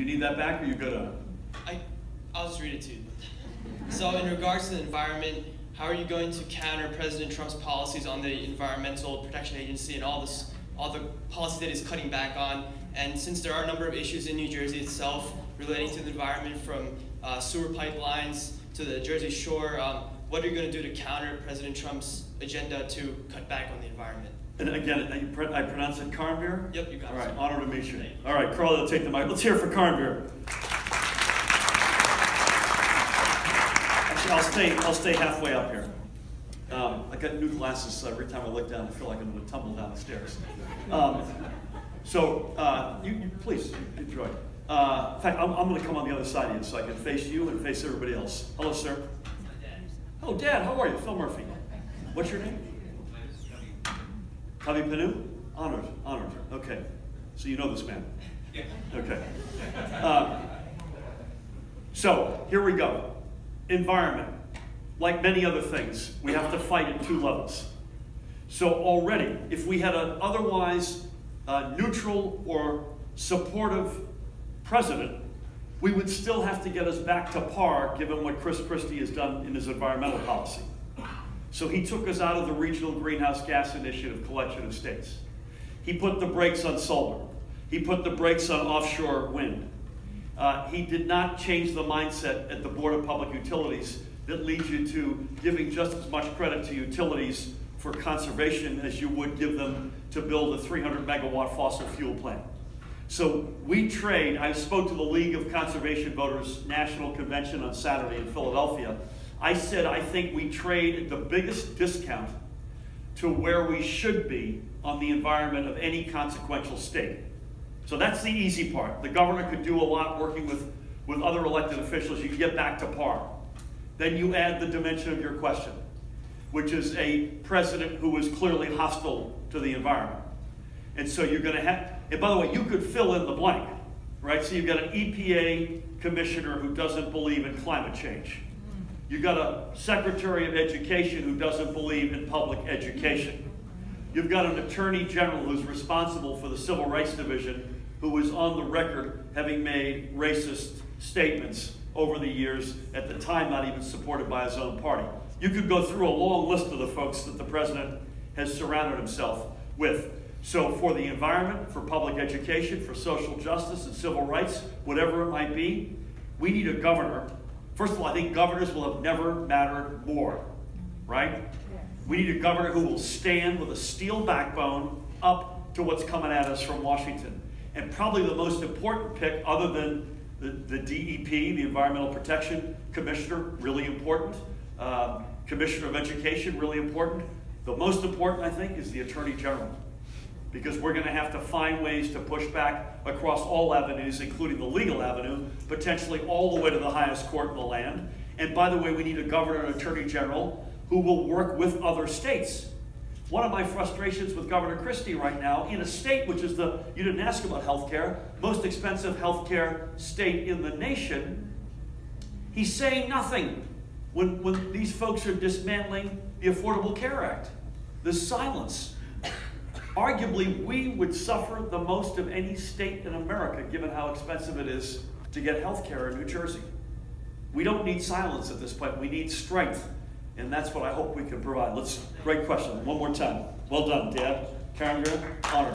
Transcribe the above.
Do you need that back, or you good on it? I'll just read it to you. So in regards to the environment, how are you going to counter President Trump's policies on the Environmental Protection Agency and all the policy that he's cutting back on? And since there are a number of issues in New Jersey itself relating to the environment, from sewer pipelines to the Jersey Shore, what are you going to do to counter President Trump's agenda to cut back on the environment? And again, I pronounce it Carnbeer? Yep, you got it. All right, honor to meet you. All right, Carl, will take the mic. Let's hear it for Carnbeer. Actually, I'll stay halfway up here. I got new glasses, so every time I look down, I feel like I'm going to tumble down the stairs. You please enjoy. In fact, I'm going to come on the other side of you so I can face you and face everybody else. Hello, sir. Hello, Dad. How are you? Phil Murphy. What's your name? Javi Panu? Honored. Okay. So you know this man. Okay. So here we go. Environment. Like many other things, we have to fight at two levels. So already, if we had an otherwise neutral or supportive president, we would still have to get us back to par given what Chris Christie has done in his environmental policy. So he took us out of the regional greenhouse gas initiative collection of states. He put the brakes on solar. He put the brakes on offshore wind. He did not change the mindset at the Board of Public Utilities that leads you to giving just as much credit to utilities for conservation as you would give them to build a 300 megawatt fossil fuel plant. So we trade. I spoke to the League of Conservation Voters National Convention on Saturday in Philadelphia. I said I think we trade the biggest discount to where we should be on the environment of any consequential state. So that's the easy part. The governor could do a lot working with other elected officials. You can get back to par. Then you add the dimension of your question, which is a president who is clearly hostile to the environment. And so you're going to have, and by the way, you could fill in the blank, right? So you've got an EPA commissioner who doesn't believe in climate change. You've got a Secretary of Education who doesn't believe in public education. You've got an Attorney General who's responsible for the Civil Rights Division who is on the record having made racist statements over the years, at the time not even supported by his own party. You could go through a long list of the folks that the president has surrounded himself with. So for the environment, for public education, for social justice and civil rights, whatever it might be, we need a governor. First of all, I think governors will have never mattered more, right? We need a governor who will stand with a steel backbone up to what's coming at us from Washington. And probably the most important pick, other than the DEP, the Environmental Protection Commissioner, really important. Commissioner of Education, really important. The most important, I think, is the Attorney General, because we're going to have to find ways to push back across all avenues, including the legal avenue, potentially all the way to the highest court in the land. And by the way, we need a governor and attorney general who will work with other states. One of my frustrations with Governor Christie right now, in a state which is the, you didn't ask about health care, most expensive health care state in the nation, he's saying nothing when these folks are dismantling the Affordable Care Act. There's silence. Arguably, we would suffer the most of any state in America, given how expensive it is to get health care in New Jersey. We don't need silence at this point. We need strength. And that's what I hope we can provide. Great question. One more time. Well done, Dad. Karen, honor.